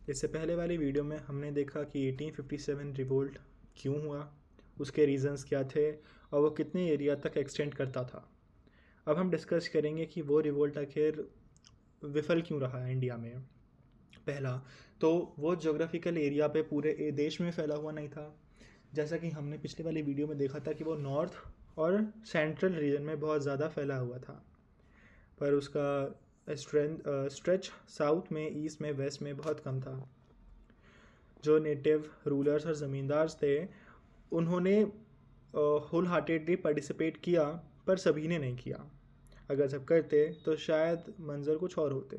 इससे पहले वाली वीडियो में हमने देखा कि 1857 रिवोल्ट क्यों हुआ, उसके रीज़न्स क्या थे और वो कितने एरिया तक एक्सटेंड करता था। अब हम डिस्कस करेंगे कि वो रिवोल्ट आखिर विफल क्यों रहा है इंडिया में। पहला तो वो जोग्राफिकल एरिया पे पूरे देश में फैला हुआ नहीं था। जैसा कि हमने पिछले वाली वीडियो में देखा था कि वो नॉर्थ और सेंट्रल रीजन में बहुत ज़्यादा फैला हुआ था, पर उसका स्ट्रेच साउथ में, ईस्ट में, वेस्ट में बहुत कम था। जो नेटिव रूलर्स और ज़मींदार थे उन्होंने होल हार्टेडली पार्टिसिपेट किया, पर सभी ने नहीं किया। अगर सब करते तो शायद मंजर कुछ और होते।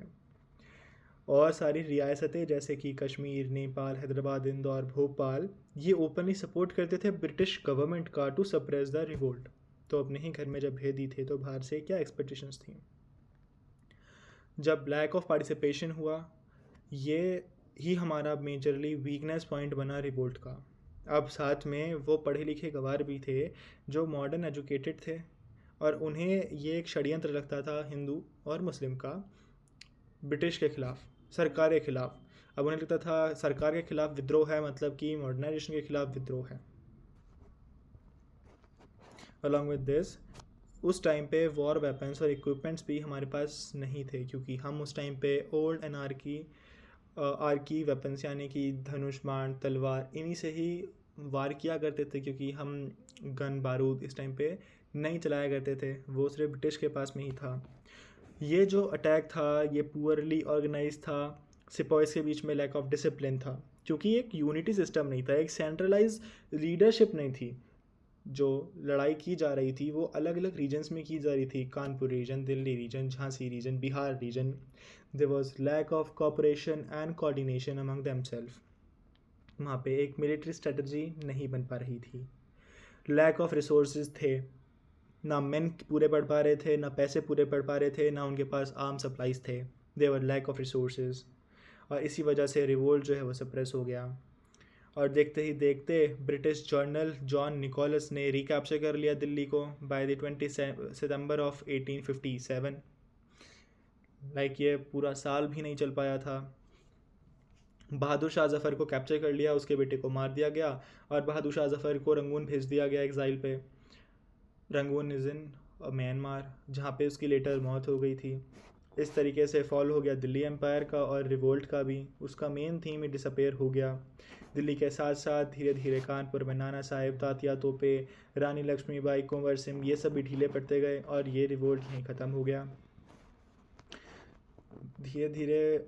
और सारी रियासतें जैसे कि कश्मीर, नेपाल, हैदराबाद, इंदौर, भोपाल, ये ओपनली सपोर्ट करते थे ब्रिटिश गवर्नमेंट का टू सप्रेस द रिवोल्ट। तो अपने ही घर में जब भेदी थे तो बाहर से क्या एक्सपेक्टेशंस थी। जब लैक ऑफ पार्टिसिपेशन हुआ, ये ही हमारा मेजरली वीकनेस पॉइंट बना रिवोल्ट का। अब साथ में वो पढ़े लिखे गवार भी थे जो मॉडर्न एजुकेटेड थे, और उन्हें ये एक षड्यंत्र लगता था हिंदू और मुस्लिम का ब्रिटिश के ख़िलाफ़, सरकार के ख़िलाफ़। अब उन्हें लगता था सरकार के ख़िलाफ़ विद्रोह है मतलब कि मॉडर्नाइजेशन के ख़िलाफ़ विद्रोह है। अलॉन्ग विद दिस, उस टाइम पे वॉर वेपन्स और इक्विपमेंट्स भी हमारे पास नहीं थे, क्योंकि हम उस टाइम पे ओल्ड एंड आर्की वेपन्स यानी कि धनुष, बाण, तलवार, इन्हीं से ही वार किया करते थे, क्योंकि हम गन बारूद इस टाइम पे नहीं चलाया करते थे, वो सिर्फ ब्रिटिश के पास में ही था। ये जो अटैक था ये पुअरली ऑर्गेनाइज था, सिपॉइस के बीच में लैक ऑफ डिसिप्लिन था, क्योंकि एक यूनिटी सिस्टम नहीं था, एक सेंट्रलाइज लीडरशिप नहीं थी। जो लड़ाई की जा रही थी वो अलग अलग रीजन्स में की जा रही थी, Kanpur region, Delhi region, Jhansi region, Bihar region. There was lack of cooperation and coordination among themself. वहाँ पे एक मिलिट्री स्ट्रेटजी नहीं बन पा रही थी। लैक ऑफ रिसोर्सेज थे, ना मेन पूरे पढ़ पा रहे थे, ना पैसे पूरे पढ़ पा रहे थे, ना उनके पास आर्म सप्लाईज थे। देवर लैक ऑफ रिसोर्सेज, और इसी वजह से रिवोल्ट जो है वो सप्रेस हो गया। और देखते ही देखते ब्रिटिश जर्नल जॉन निकोलस ने रिकैप्चर कर लिया दिल्ली को बाय द 20 सितंबर ऑफ 1857। ये पूरा साल भी नहीं चल पाया था। बहादुर शाह जफ़र को कैप्चर कर लिया, उसके बेटे को मार दिया गया, और बहादुर शाह जफ़र को रंगून भेज दिया गया एग्ज़ाइल पे। रंगून इज़ इन म्यांमार, जहाँ पे उसकी लेटर मौत हो गई थी। इस तरीके से फॉल हो गया दिल्ली एम्पायर का, और रिवोल्ट का भी उसका मेन थीम ही डिसअपेयर हो गया। दिल्ली के साथ साथ धीरे धीरे कानपुर में नाना साहेब, तात्या तोपे, रानी लक्ष्मीबाई, कुंवर सिंह, ये सब भी ढीले पड़ते गए, और ये रिवोल्ट यहीं ख़त्म हो गया। धीरे धीरे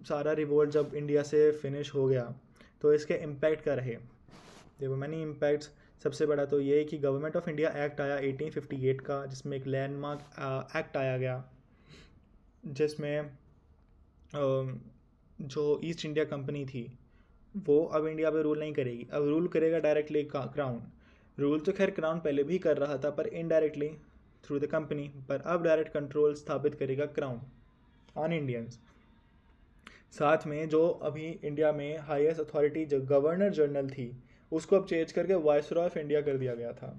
सारा रिवोल्ट जब इंडिया से फिनिश हो गया तो इसके इम्पैक्ट क्या रहे। देखो मैनी इम्पैक्ट्स। सबसे बड़ा तो ये है कि गवर्नमेंट ऑफ इंडिया एक्ट आया 1858 का, जिसमें एक लैंडमार्क एक्ट आया गया, जिसमें जो ईस्ट इंडिया कंपनी थी वो अब इंडिया पे रूल नहीं करेगी, अब रूल करेगा डायरेक्टली क्राउन। रूल तो खैर क्राउन पहले भी कर रहा था, पर इनडायरेक्टली थ्रू द कंपनी, पर अब डायरेक्ट कंट्रोल स्थापित करेगा क्राउन ऑन इंडियंस। साथ में जो अभी इंडिया में हाईएस्ट अथॉरिटी जो गवर्नर जनरल थी, उसको अब चेंज करके वायसरॉय ऑफ इंडिया कर दिया गया था।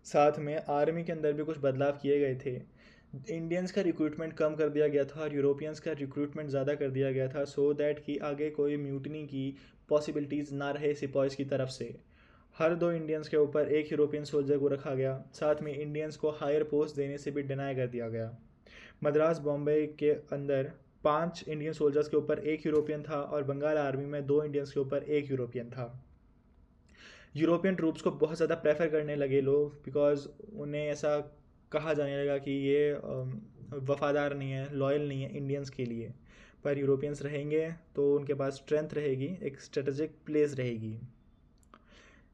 साथ में आर्मी के अंदर भी कुछ बदलाव किए गए थे। इंडियंस का रिक्रूटमेंट कम कर दिया गया था और यूरोपियंस का रिक्रूटमेंट ज़्यादा कर दिया गया था, सो दैट कि आगे कोई म्यूटनी की पॉसिबिलिटीज़ ना रहे सिपॉइस की तरफ से। हर 2 इंडियंस के ऊपर एक यूरोपियन सोल्जर को रखा गया। साथ में इंडियंस को हायर पोस्ट देने से भी डिनाई कर दिया गया। मद्रास बॉम्बे के अंदर 5 इंडियन सोल्जर्स के ऊपर एक यूरोपियन था, और बंगाल आर्मी में 2 इंडियंस के ऊपर एक यूरोपियन था। यूरोपियन ट्रूप्स को बहुत ज़्यादा प्रेफर करने लगे लोग, बिकॉज उन्हें ऐसा कहा जाने लगा कि ये वफ़ादार नहीं है, लॉयल नहीं है इंडियंस के लिए। पर यूरोपियंस रहेंगे तो उनके पास स्ट्रेंथ रहेगी, एक स्ट्रेटजिक प्लेस रहेगी।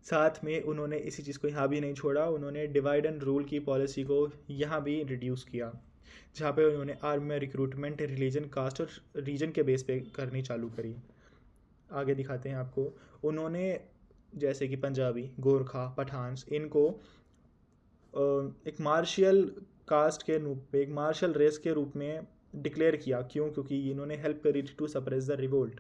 साथ में उन्होंने इसी चीज़ को यहाँ भी नहीं छोड़ा, उन्होंने डिवाइड एंड रूल की पॉलिसी को यहाँ भी रिड्यूस किया, जहाँ पे उन्होंने आर्मी में रिक्रूटमेंट रिलीजन, कास्ट और रीजन के बेस पे करनी चालू करी। आगे दिखाते हैं आपको। उन्होंने जैसे कि पंजाबी, गोरखा, पठान्स, इनको एक मार्शियल कास्ट के रूप में, एक मार्शल रेस के रूप में डिक्लेयर किया। क्यों? क्योंकि इन्होंने हेल्प करी थी टू सप्रेस द रिवोल्ट।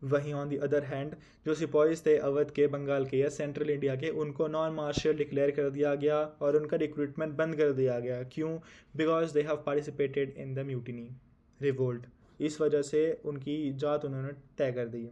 वहीं ऑन दी अदर हैंड जो सिपॉइज थे अवध के, बंगाल के या सेंट्रल इंडिया के, उनको नॉन मार्शियल डिक्लेयर कर दिया गया और उनका रिक्रूटमेंट बंद कर दिया गया। क्यों? Because they have participated in the mutiny, revolt. इस वजह से उनकी जात उन्होंने तय कर दी।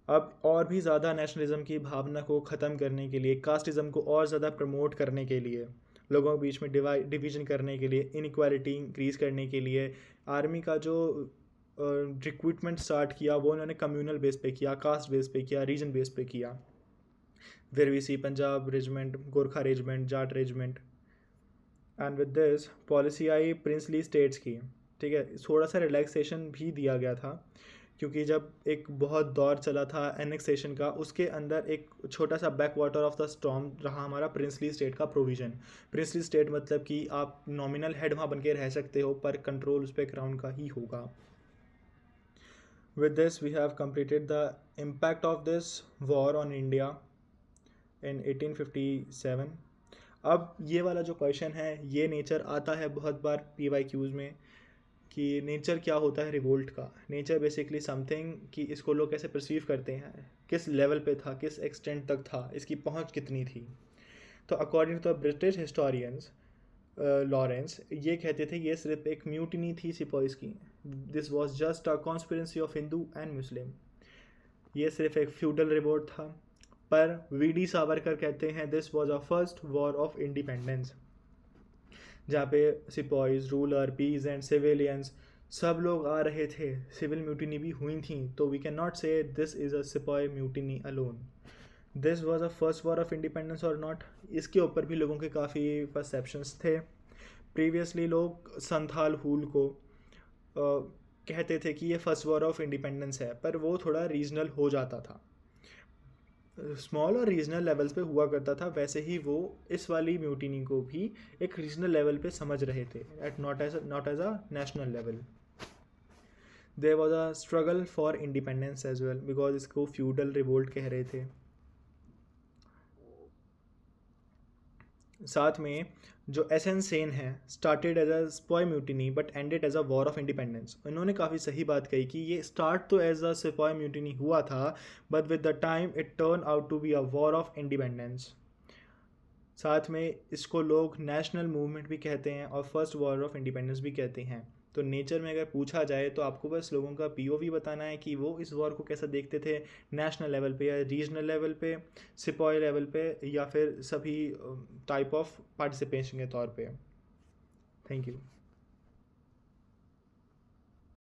अब और भी ज़्यादा नेशनलिज्म की भावना को ख़त्म करने के लिए, कास्टिज़म को और ज़्यादा प्रमोट करने के लिए, लोगों के बीच में डिवीजन करने के लिए, इनइक्वालिटी इंक्रीज़ करने के लिए, आर्मी का जो रिक्रूटमेंट स्टार्ट किया वो उन्होंने कम्युनल बेस पे किया, कास्ट बेस पे किया, रीजन बेस पे किया। फिर we see Punjab regiment, Gorkha regiment, Jat regiment, and with this policy I princely states की। ठीक है, थोड़ा सा रिलैक्सेशन भी दिया गया था, क्योंकि जब एक बहुत दौर चला था एनेक्सेशन का, उसके अंदर एक छोटा सा back water of the storm रहा हमारा प्रिंसली स्टेट का प्रोविज़न। प्रिंसली स्टेट मतलब कि आप नॉमिनल हेड वहाँ बन के रह सकते हो, पर कंट्रोल उस पर क्राउन का ही होगा। With this we have completed the impact of this war on India in 1857। अब ये वाला जो क्वेश्चन है ये नेचर आता है बहुत बार PYQs में, कि नेचर क्या होता है रिवोल्ट का। नेचर बेसिकली समथिंग कि इसको लोग कैसे परसीव करते हैं, किस लेवल पे था, किस एक्सटेंट तक था, इसकी पहुंच कितनी थी। तो according to the British historians Lawrence ये कहते थे ये सिर्फ एक म्यूटिनी थी सिपॉइस की। This was just a conspiracy of Hindu and Muslim. ये सिर्फ एक फ्यूडल रिवोल्ट था। पर VD सावरकर कहते हैं this was a first war of independence, जहाँ पे sepoys, ruler, peace and civilians सब लोग आ रहे थे। सिविल म्यूटिनी भी हुई थी, तो वी कैन नॉट से this is a sepoy mutiny alone. This was a first war of independence और नॉट, इसके ऊपर भी लोगों के काफ़ी परसेप्शंस थे। प्रीवियसली लोग संथाल हूल को कहते थे कि ये फर्स्ट वॉर ऑफ इंडिपेंडेंस है, पर वो थोड़ा रीजनल हो जाता था, स्मॉल और रीजनल लेवल्स पे हुआ करता था। वैसे ही वो इस वाली म्यूटिनी को भी एक रीजनल लेवल पे समझ रहे थे, at not as a national level. There was a struggle for independence as well, because इसको फ्यूडल रिवोल्ट कह रहे थे। साथ में जो SN सेन है, started as a sepoy mutiny but ended as a war of independence. उन्होंने काफ़ी सही बात कही कि ये स्टार्ट तो एज अ सिपॉय म्यूटिनी हुआ था, but with the time it turn out to be a war of independence. साथ में इसको लोग नेशनल मूवमेंट भी कहते हैं और फर्स्ट वॉर ऑफ इंडिपेंडेंस भी कहते हैं। तो नेचर में अगर पूछा जाए तो आपको बस लोगों का POV बताना है कि वो इस वॉर को कैसा देखते थे, नेशनल लेवल पे या रीजनल लेवल पे, सिपॉय लेवल पे, या फिर सभी टाइप ऑफ पार्टिसिपेशन के तौर पे। Thank you.